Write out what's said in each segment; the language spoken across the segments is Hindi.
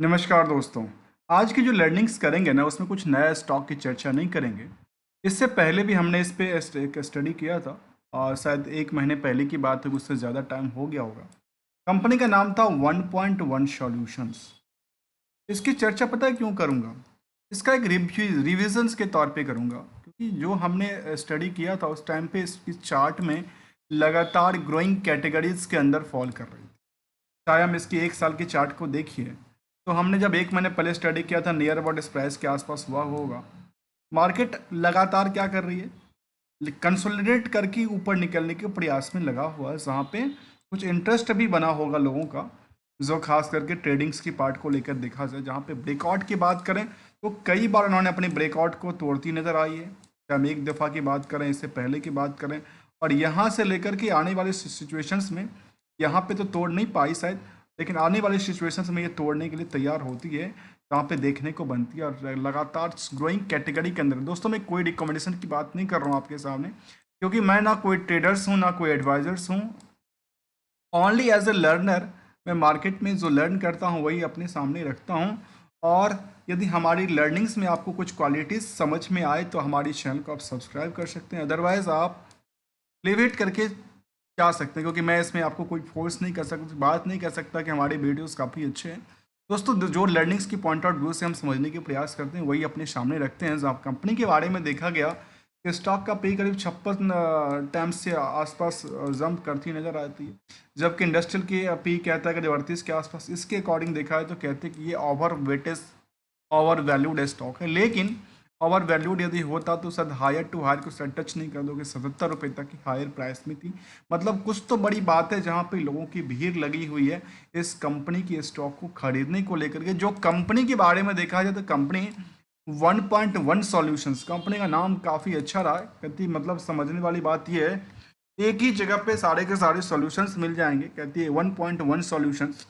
नमस्कार दोस्तों। आज की जो लर्निंग्स करेंगे ना उसमें कुछ नया स्टॉक की चर्चा नहीं करेंगे। इससे पहले भी हमने इस पे एक स्टडी किया था और शायद एक महीने पहले की बात है, उससे ज़्यादा टाइम हो गया होगा। कंपनी का नाम था 1.1 सॉल्यूशंस। इसकी चर्चा पता है क्यों करूँगा? इसका एक रिविजन्स के तौर पे करूँगा, क्योंकि जो हमने स्टडी किया था उस टाइम पे इसकी चार्ट में लगातार ग्रोइंग कैटेगरीज के अंदर फॉल कर रही थी। चाहे हम इसकी एक साल की चार्ट को देखिए, तो हमने जब एक महीने पहले स्टडी किया था नियर अबाउट इस प्राइस के आसपास हुआ होगा। मार्केट लगातार क्या कर रही है, कंसोलिडेट करके ऊपर निकलने के प्रयास में लगा हुआ है, जहाँ पे कुछ इंटरेस्ट भी बना होगा लोगों का, जो खास करके ट्रेडिंग्स की पार्ट को लेकर देखा जाए। जहाँ पे ब्रेकआउट की बात करें तो कई बार उन्होंने अपनी ब्रेकआउट को तोड़ती नजर आई है। चाहे हम एक दफ़ा की बात करें, इससे पहले की बात करें, और यहाँ से लेकर के आने वाले सिचुएशंस में यहाँ पे तो तोड़ नहीं पाई शायद, लेकिन आने वाली सिचुएशंस में ये तोड़ने के लिए तैयार होती है, जहाँ पे देखने को बनती है। और लगातार ग्रोइंग कैटेगरी के अंदर दोस्तों, मैं कोई रिकमेंडेशन की बात नहीं कर रहा हूँ आपके सामने, क्योंकि मैं ना कोई ट्रेडर्स हूँ ना कोई एडवाइजर्स हूँ। ओनली एज ए लर्नर मैं मार्केट में जो लर्न करता हूँ वही अपने सामने रखता हूँ। और यदि हमारी लर्निंग्स में आपको कुछ क्वालिटीज़ समझ में आए तो हमारी चैनल को आप सब्सक्राइब कर सकते हैं, अदरवाइज़ आप प्ले वेट करके जा सकते हैं, क्योंकि मैं इसमें आपको कोई फोर्स नहीं कर सकता, बात नहीं कर सकता कि हमारे वीडियोस काफ़ी अच्छे हैं। दोस्तों, जो लर्निंग्स की पॉइंट आउट व्यू से हम समझने के प्रयास करते हैं वही अपने सामने रखते हैं। जहाँ कंपनी के बारे में देखा गया कि स्टॉक का पे करीब 56 टाइम्स से आसपास जंप करती नजर आती है, जबकि इंडस्ट्रियल की पी कहता है करीब 38 के आसपास। इसके अकॉर्डिंग देखा है तो कहते हैं कि ये over weightage over valued stock है। लेकिन ओवर वैल्यूड यदि होता तो शायद हायर टू हायर को शायद टच नहीं कर दोगे, 77 रुपये तक की हायर प्राइस में थी। मतलब कुछ तो बड़ी बात है जहाँ पे लोगों की भीड़ लगी हुई है इस कंपनी की स्टॉक को खरीदने को लेकर के। जो कंपनी के बारे में देखा जाए तो कंपनी 1.1 सॉल्यूशंस, कंपनी का नाम काफ़ी अच्छा रहा है। कहती मतलब समझने वाली बात यह है, एक ही जगह पे सारे के सारे सॉल्यूशंस मिल जाएंगे। कहती है 1.1 solutions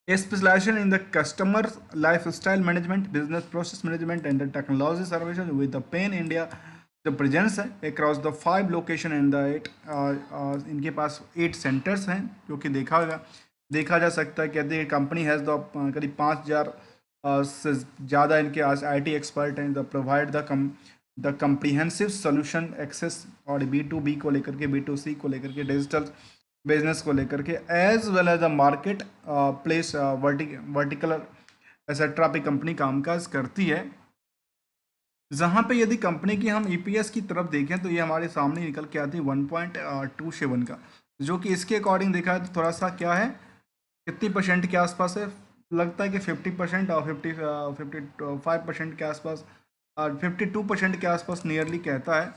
specialization in the customer lifestyle management, business process management, and the technology services with the PAN India. The presence है across the 5 location in the 8 इनके पास 8 सेंटर्स हैं, जो कि देखा जा सकता है। कहते हैं कंपनी हैज़ द करीब 5,000 से ज़्यादा इनके IT एक्सपर्ट हैं। They provide the comprehensive solution access, और B2B को लेकर के, B2C को लेकर के, डिजिटल बिजनेस को लेकर के, as well as a market place vertical etcetera पे कंपनी कामकाज करती है। जहाँ पे यदि कंपनी की हम EPS की तरफ देखें तो ये हमारे सामने निकल के आती है 1.27 का, जो कि इसके अकॉर्डिंग देखा है तो थोड़ा सा क्या है, कितनी परसेंट के आसपास है, लगता है कि 50% और 55% के आसपास, और 52% के आसपास नियरली कहता है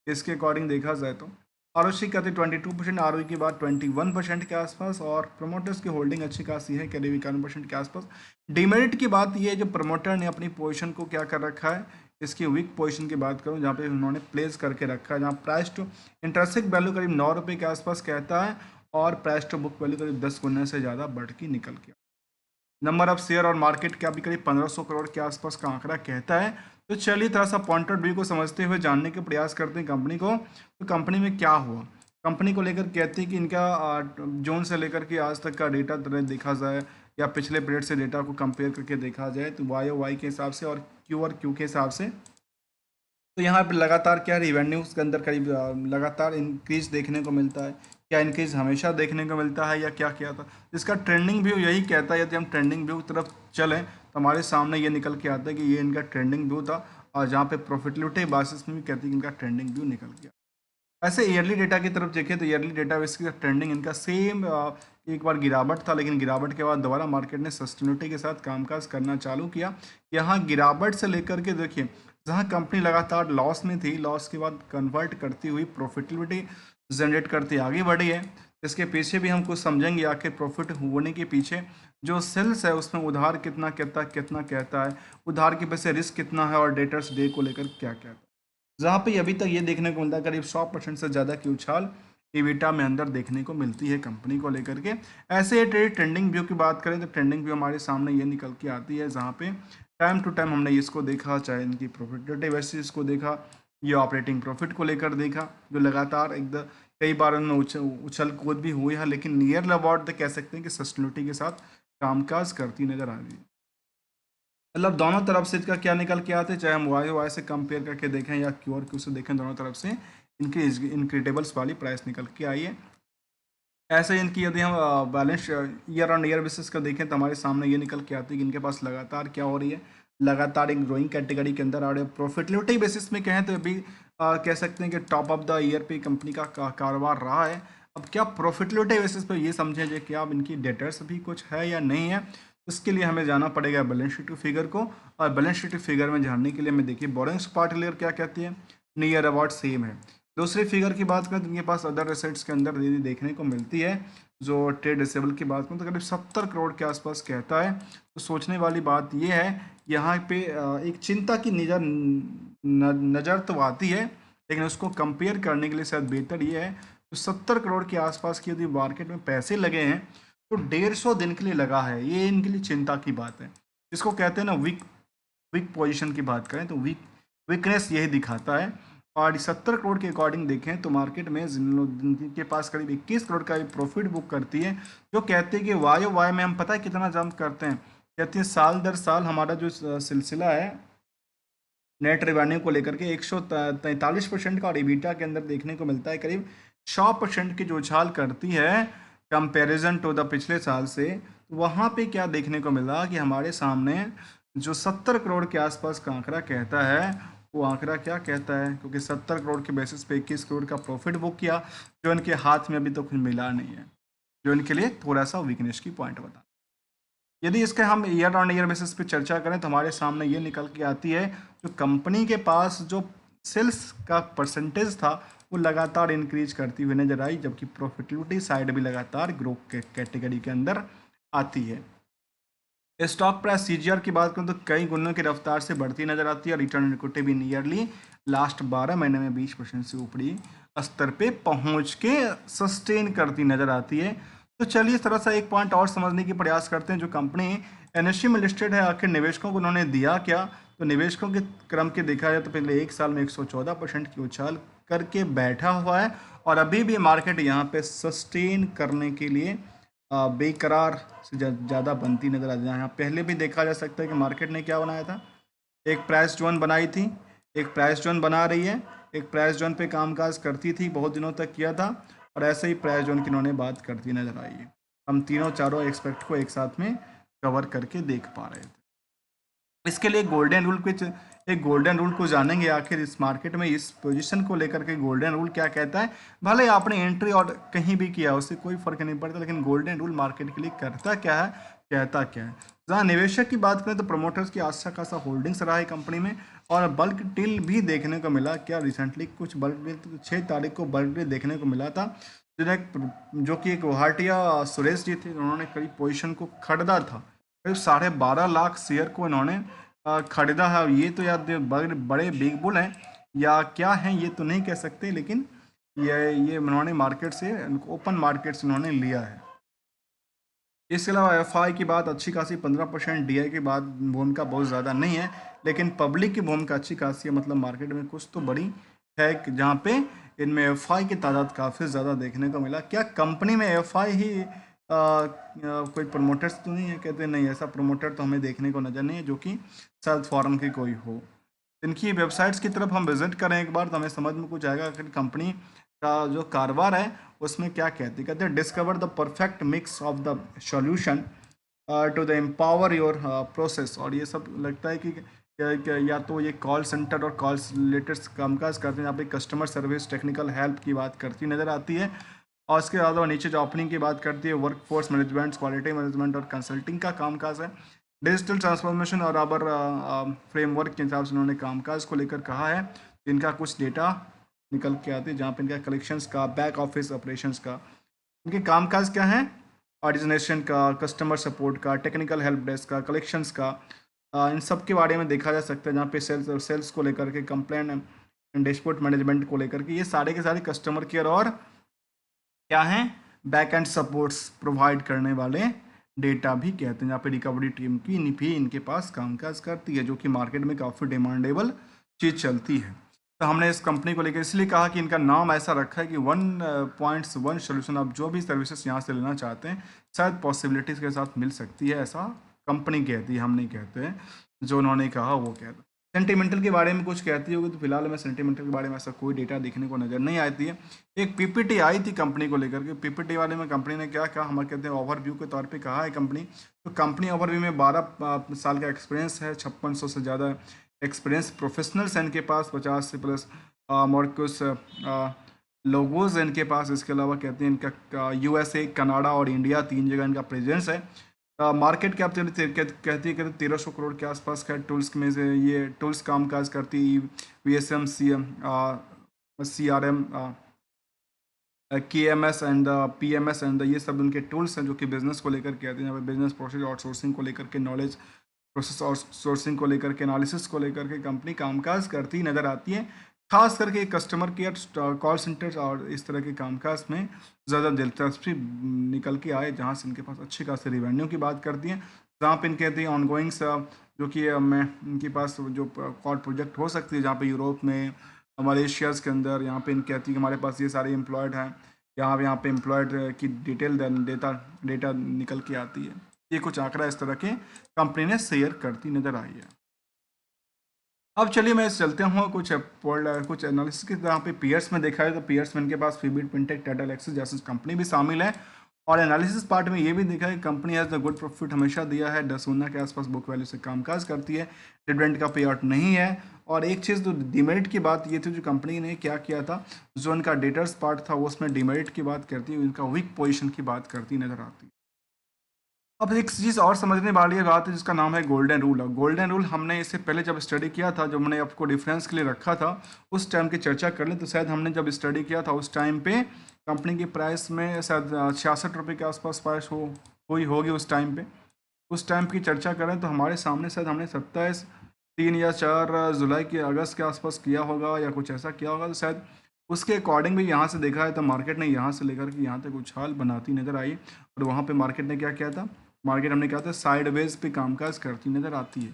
इसके अकॉर्डिंग देखा जाए तो। ROC कहते 22%, ROE के बाद 21% के आसपास, और प्रमोटर्स की होल्डिंग अच्छी खासी है करीब 51% के आसपास। डिमेरिट की बात यह है जो प्रमोटर ने अपनी पोजीशन को क्या कर रखा है, इसकी वीक पोजीशन की बात करूं जहाँ पे उन्होंने प्लेस करके रखा है, जहाँ प्राइस टू इंटरेंसिक वैल्यू करीब 9 रुपये के आसपास कहता है, और प्राइस टू बुक वैल्यू करीब 10 गुना से ज़्यादा बढ़ के निकल गया। नंबर ऑफ शेयर और मार्केट कैप भी करीब 1500 करोड़ के आसपास का आंकड़ा कहता है। तो चलिए थोड़ा सा पॉइंट ऑफ व्यू को समझते हुए जानने के प्रयास करते हैं कंपनी को। तो कंपनी में क्या हुआ, कंपनी को लेकर कहते हैं कि इनका जोन से लेकर के आज तक का डेटा देखा जाए, या पिछले पीरियड से डेटा को कंपेयर करके देखा जाए तो YOY के हिसाब से और Q के हिसाब से, तो यहाँ पे लगातार क्या रिवेन्यूज के अंदर करीब लगातार इंक्रीज देखने को मिलता है। क्या इंक्रीज हमेशा देखने को मिलता है या क्या किया था, इसका ट्रेंडिंग व्यू यही कहता है। यदि हम ट्रेंडिंग व्यू की तरफ चलें तो हमारे सामने ये निकल के आता है कि ये इनका ट्रेंडिंग व्यू था, और जहाँ पे प्रॉफिटेबिलिटी बेसिस में भी कहती है कि इनका ट्रेंडिंग व्यू निकल गया। ऐसे ईयरली डेटा की तरफ देखें तो ईयरली डेटा इसकी ट्रेंडिंग इनका सेम, एक बार गिरावट था, लेकिन गिरावट के बाद दोबारा मार्केट ने सस्टेनिटी के साथ कामकाज करना चालू किया। यहाँ गिरावट से लेकर के देखिए, जहाँ कंपनी लगातार लॉस में थी, लॉस के बाद कन्वर्ट करती हुई प्रॉफिटेबिलिटी जनरेट करती आगे बढ़ी है। इसके पीछे भी हम कुछ समझेंगे, आखिर प्रॉफिट होने के पीछे जो सेल्स है उसमें उधार कितना कहता है, उधार के पीछे रिस्क कितना है, और डेटर्स डे को लेकर क्या कहता है। जहाँ पे अभी तक ये देखने को मिलता है करीब 100% से ज़्यादा की उछाल EBITDA में अंदर देखने को मिलती है कंपनी को लेकर के। ऐसे ट्रेंडिंग व्यू की बात करें तो ट्रेंडिंग व्यू हमारे सामने ये निकल के आती है, जहाँ पे टाइम टू टाइम हमने इसको देखा, चाहे इनकी प्रॉफिटेबिलिटी वैसे इसको देखा, ये ऑपरेटिंग प्रॉफिट को लेकर देखा, जो लगातार एकदम कई बार उनमें उछल कूद भी हुई है, लेकिन नियर अबाउट कह सकते हैं कि सस्टेनिटी के साथ कामकाज करती नजर आ रही है। मतलब दोनों तरफ से इसका क्या निकल के आते हैं, चाहे हम वाई वाई से कंपेयर करके देखें या क्यू और क्यू से देखें, दोनों तरफ से इनकी इनक्रेडिबल्स वाली प्राइस निकल के आई है। ऐसे ही इनकी यदि हम balance year on year basis का देखें तो हमारे सामने ये निकल के आती है कि इनके पास लगातार क्या हो रही है, लगातार एक ग्रोइंग कैटेगरी के अंदर आ रहे हैं। प्रॉफिटेबिलिटी बेसिस में कहें तो अभी कह सकते हैं कि टॉप ऑफ द ईयर पे कंपनी का कारोबार रहा है। अब क्या प्रॉफिटेबिलिटी बेसिस पे ये समझें जो कि अब इनकी डेटर्स भी कुछ है या नहीं है, इसके लिए हमें जाना पड़ेगा बैलेंस शीट फिगर को। और बैलेंस शीट फिगर में जानने के लिए हमें देखिए बोरिंग्स पार्ट क्लियर क्या कहती है, नियर अबाउट सेम है। दूसरी फिगर की बात करें तो इनके पास अदर एसेट्स के अंदर यदि देखने को मिलती है, जो ट्रेड रिसेबल की बात करें तो करीब 70 करोड़ के आसपास कहता है। तो सोचने वाली बात यह है, यहाँ पे एक चिंता की नज़र तो आती है, लेकिन उसको कंपेयर करने के लिए शायद बेहतर ये है तो 70 करोड़ के आसपास की यदि मार्केट में पैसे लगे हैं तो 150 दिन के लिए लगा है, ये इनके लिए चिंता की बात है। जिसको कहते हैं ना वीक वीक पोजीशन की बात करें तो वीकनेस यही दिखाता है। और 70 करोड़ के अकॉर्डिंग देखें तो मार्केट में जिनके पास करीब 21 करोड़ का प्रॉफिट बुक करती है, जो कहते हैं कि वाई वाई में हम पता है कितना जंप करते हैं, कहते हैं साल दर साल हमारा जो सिलसिला है नेट रेवेन्यू को लेकर के 143% का, और ईबिटा के अंदर देखने को मिलता है करीब 100% की जो उछाल करती है कंपैरिजन टू द पिछले साल से। तो वहाँ पे क्या देखने को मिला कि हमारे सामने जो 70 करोड़ के आसपास का आंकड़ा कहता है, वो आंकड़ा क्या कहता है, क्योंकि 70 करोड़ के बेसिस पे 21 करोड़ का प्रॉफिट बुक किया, जो इनके हाथ में अभी तो कुछ मिला नहीं है, जो इनके लिए थोड़ा सा वीकनेस की पॉइंट बता। यदि इसके हम ईयर ऑन ईयर बेसिस पे चर्चा करें तो हमारे सामने ये निकल के आती है, जो कंपनी के पास जो सेल्स का परसेंटेज था वो लगातार इंक्रीज करती हुई नजर आई, जबकि प्रॉफिटेबिलिटी साइड भी लगातार ग्रो के कैटेगरी के अंदर आती है। स्टॉक प्राइस सीजीआर की बात करें तो कई गुणों की रफ्तार से बढ़ती नजर आती है, और रिटर्न ऑन इक्विटी भी नियरली लास्ट 12 महीने में 20% से ऊपरी स्तर पे पहुंच के सस्टेन करती नजर आती है। तो चलिए इस तरह से एक पॉइंट और समझने की प्रयास करते हैं, जो कंपनी एनएससी में लिस्टेड है आखिर निवेशकों को उन्होंने दिया क्या। तो निवेशकों के क्रम के देखा जाए तो पहले एक साल में 114% की उछाल करके बैठा हुआ है, और अभी भी मार्केट यहाँ पे सस्टेन करने के लिए बेकरार से ज़्यादा बनती नजर आ रही है। यहाँ पहले भी देखा जा सकता है कि मार्केट ने क्या बनाया था, एक प्राइस जोन बनाई थी, एक प्राइस जोन बना रही है, एक प्राइस जोन पे कामकाज करती थी, बहुत दिनों तक किया था, और ऐसे ही प्राइस जोन की इन्होंने बात करती नजर आई है। हम तीनों चारों एक्सपेक्ट को एक साथ में कवर करके देख पा रहे थे। इसके लिए एक गोल्डन रूल को जानेंगे, आखिर इस मार्केट में इस पोजीशन को लेकर के गोल्डन रूल क्या कहता है। भले आपने एंट्री और कहीं भी किया उससे कोई फर्क नहीं पड़ता, लेकिन गोल्डन रूल मार्केट के लिए करता क्या है, कहता क्या है। जहाँ निवेशक की बात करें तो प्रमोटर्स की अच्छा खासा होल्डिंग्स रहा है कंपनी में, और बल्क डील भी देखने को मिला। क्या रिसेंटली कुछ बल्क डील 6 तारीख को बल्क डील देखने को मिला था, जो कि एक गुवाहाटिया सुरेश जी थे, उन्होंने करीब पोजीशन को खरीदा था, करीब 12.5 लाख शेयर को इन्होंने खरीदा है। और ये तो यार बड़े बिग बुल हैं या क्या हैं ये तो नहीं कह सकते, लेकिन ये इन्होंने मार्केट से, ओपन मार्केट से इन्होंने लिया है। इसके अलावा एफआई की बात अच्छी खासी 15%, डीआई की बात भूमिका बहुत ज़्यादा नहीं है, लेकिन पब्लिक की भूमिका अच्छी खासी है। मतलब मार्केट में कुछ तो बड़ी है कि जहाँ पे इनमें एफआई की तादाद काफ़ी ज़्यादा देखने को मिला। क्या कंपनी में एफआई ही कोई प्रमोटर्स तो नहीं है, कहते नहीं, ऐसा प्रमोटर तो हमें देखने को नज़र नहीं है जो कि शायद फॉरेन की कोई हो। इनकी वेबसाइट्स की तरफ हम विजिट करें एक बार तो हमें समझ में कुछ आएगा कि कंपनी का जो कारोबार है उसमें क्या कहते हैं discover the perfect mix of the solution to the empower your process. और ये सब लगता है कि या तो ये कॉल सेंटर और कॉल रिलेटेड कामकाज करते हैं, यहाँ पे कस्टमर सर्विस टेक्निकल हेल्प की बात करती नज़र आती है। और इसके अलावा नीचे जो ओपनिंग की बात करती है work force management, quality management और कंसल्टिंग का कामकाज है। डिजिटल ट्रांसफॉर्मेशन और अबर फ्रेमवर्क के हिसाब से उन्होंने कामकाज को लेकर कहा है। इनका कुछ डेटा निकल के आते हैं जहाँ पे इनका कलेक्शंस का, बैक ऑफिस ऑपरेशंस का, इनके कामकाज क्या है, ऑर्डिनेशन का, कस्टमर सपोर्ट का, टेक्निकल हेल्प डेस्क का, कलेक्शंस का, इन सब के बारे में देखा जा सकता है। जहाँ पे सेल्स को लेकर के, कंप्लेंट एंड डिस्प्यूट मैनेजमेंट को लेकर के, ये सारे के सारे कस्टमर केयर और क्या हैं, बैक एंड सपोर्ट्स प्रोवाइड करने वाले डेटा भी कहते हैं, जहाँ पे रिकवरी टीम की भी इनके पास कामकाज करती है, जो कि मार्केट में काफ़ी डिमांडेबल चीज़ चलती है। तो हमने इस कंपनी को लेकर इसलिए कहा कि इनका नाम ऐसा रखा है कि 1.1 सोल्यूशन। आप जो भी सर्विसेज यहाँ से लेना चाहते हैं शायद पॉसिबिलिटीज़ के साथ मिल सकती है, ऐसा कंपनी कहती है, हम नहीं कहते हैं। जो उन्होंने कहा वो कहता। सेंटिमेंटल के बारे में कुछ कहती होगी, तो फिलहाल मैं सेंटिमेंटल के बारे में ऐसा कोई डेटा देखने को नज़र नहीं आती है। एक पीपीटी आई थी कंपनी को लेकर के, पीपीटी वाले में कंपनी ने क्या कहा, हम कहते हैं ओवरव्यू के तौर पे कहा है कंपनी। तो कंपनी ओवरव्यू में 12 साल का एक्सपीरियंस है, 5600 से ज़्यादा एक्सपीरियंस प्रोफेशनल्स हैं इनके पास, 50 से प्लस और कुछ लोगोज हैं इनके पास। इसके अलावा कहते हैं इनका यूएसए, कनाडा और इंडिया 3 जगह इनका प्रेजेंस है। मार्केट कैप कहती है कि 1300 करोड़ के आसपास का टूल्स में से ये टूल्स कामकाज करती, VSM, CRM, KMS and PMS and ये सब उनके टूल्स हैं जो कि बिजनेस को लेकर के आते हैं। यहाँ पे बिजनेस प्रोसेस आउटसोर्सिंग को लेकर के, नॉलेज प्रोसेस आउटसोर्सिंग को लेकर के, एनालिसिस को लेकर के कंपनी कामकाज करती नज़र आती है। खास करके कस्टमर केयर, कॉल सेंटर्स और इस तरह के कामकाज में ज़्यादा दिलचस्पी निकल के आए, जहाँ से इनके पास अच्छी खासी रिवेन्यू की बात करती हैं। जहाँ पे इनके कहती हैं ऑनगोइंग्स, जो कि मैं इनके पास जो कॉल प्रोजेक्ट हो सकती है, जहाँ पे यूरोप में, मलेशियाज़ के अंदर, यहाँ पे इनके कहती है कि हमारे पास ये सारे एम्प्लॉयड हैं, यहाँ पे एम्प्लॉयड की डिटेल डेटा निकल के आती है। ये कुछ आंकड़ा इस तरह के कंपनी ने शेयर करती नज़र आई है। अब चलिए मैं चलते हूँ कुछ एनालिसिस के, जहाँ पे पीयर्स में देखा है तो पीयर्स में इनके पास फीबिट, फिनटेक, टाटा एलेक्सिस जैसे कंपनी भी शामिल है। और एनालिसिस पार्ट में ये भी देखा है कि company has the good profit हमेशा दिया है, 10 गुना के आसपास बुक वैल्यू से कामकाज करती है, डिविडेंड का पे आउट नहीं है। और एक चीज़ जो डिमेरिट की बात ये थी, जो कंपनी ने क्या किया था, जो उनका डेटर्स पार्ट था वो उसमें डिमेरिट की बात करती है, उनका वीक पोजिशन की बात करती नज़र आती है। अब एक चीज़ और समझने वाली बात है जिसका नाम है गोल्डन रूल। गोल्डन रूल हमने इससे पहले जब स्टडी किया था, जो मैंने आपको डिफरेंस के लिए रखा था, उस टाइम की चर्चा कर लें तो शायद हमने जब स्टडी किया था उस टाइम पे कंपनी की प्राइस में शायद 66 रुपये के आसपास प्राइस हुई होगी उस टाइम पे। उस टाइम की चर्चा करें तो हमारे सामने शायद हमने 27, 3 या 4 जुलाई के अगस्त के आसपास किया होगा या कुछ ऐसा किया होगा। तो शायद उसके अकॉर्डिंग भी यहाँ से देखा है तो मार्केट ने यहाँ से लेकर के यहाँ तक उछाल बनाती नज़र आई। और वहाँ पे मार्केट ने क्या किया था, मार्केट हमने कहा था साइडवेज पे कामकाज करती नज़र आती है।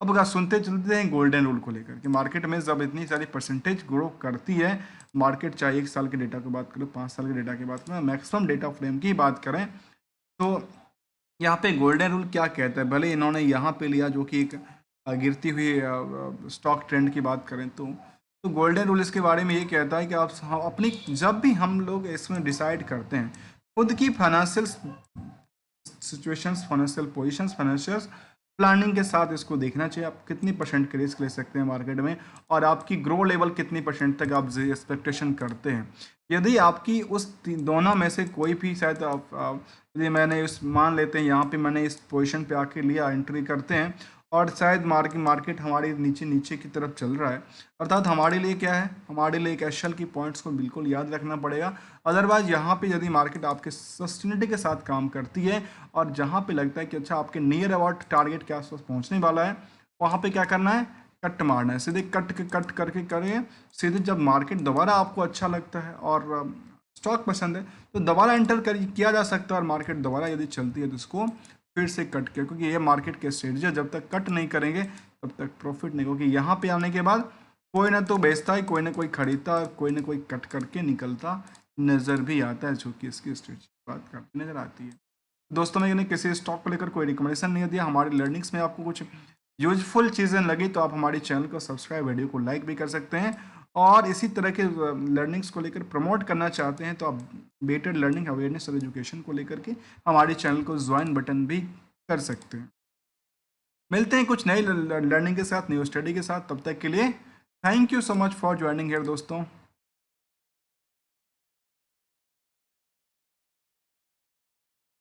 अब अगर सुनते चलते हैं गोल्डन रूल को लेकर कि मार्केट में जब इतनी सारी परसेंटेज ग्रो करती है मार्केट, चाहे 1 साल के डेटा की बात करो, 5 साल के डेटा की बात करें, मैक्सिमम डेटा फ्रेम की बात करें, तो यहाँ पे गोल्डन रूल क्या कहता है। भले इन्होंने यहाँ पे लिया जो कि एक गिरती हुई स्टॉक ट्रेंड की बात करें तो गोल्डन रूल इसके बारे में ये कहता है कि आप अपनी, जब भी हम लोग इसमें डिसाइड करते हैं खुद की financial situations, financial positions, financial planning के साथ इसको देखना चाहिए। आप कितनी परसेंट के रिस्क ले सकते हैं मार्केट में और आपकी ग्रो लेवल कितनी परसेंट तक आप एक्सपेक्टेशन करते हैं। यदि आपकी उस दोनों में से कोई भी, शायद यदि मैंने उस मान लेते हैं यहाँ पे मैंने इस पोजीशन पे आके लिया, एंट्री करते हैं और शायद मार्केट हमारे नीचे नीचे की तरफ चल रहा है, अर्थात हमारे लिए क्या है, हमारे लिए एक एशल की पॉइंट्स को बिल्कुल याद रखना पड़ेगा। अदरवाइज यहाँ पे यदि मार्केट आपके सस्टेनिटी के साथ काम करती है और जहाँ पे लगता है कि अच्छा आपके नियर अबाउट टारगेट के आसपास पहुँचने वाला है, वहाँ पे क्या करना है, कट मारना है, सीधे कट करके करें। सीधे जब मार्केट दोबारा आपको अच्छा लगता है और स्टॉक पसंद है तो दोबारा एंटर किया जा सकता है और मार्केट दोबारा यदि चलती है तो इसको फिर से कट किया, क्योंकि ये मार्केट के स्ट्रेटजी है, जब तक कट नहीं करेंगे तब तक प्रॉफिट नहीं, क्योंकि यहाँ पे आने के बाद कोई ना तो बेचता है, कोई ना कोई खरीदता है, कोई ना कोई कट करके निकलता नज़र भी आता है, जो कि इसकी स्ट्रेटजी की बात करती नज़र आती है। दोस्तों मैंने किसी स्टॉक को लेकर कोई रिकमेंडेशन नहीं दिया, हमारी लर्निंग्स में आपको कुछ यूजफुल चीज़ें लगी तो आप हमारे चैनल को सब्सक्राइब, वीडियो को लाइक भी कर सकते हैं। और इसी तरह के लर्निंग्स को लेकर प्रमोट करना चाहते हैं तो आप बेटर लर्निंग, अवेयरनेस और एजुकेशन को लेकर के हमारे चैनल को ज्वाइन बटन भी कर सकते हैं। मिलते हैं कुछ नई लर्निंग के साथ, न्यू स्टडी के साथ, तब तक के लिए thank you so much for joining here दोस्तों।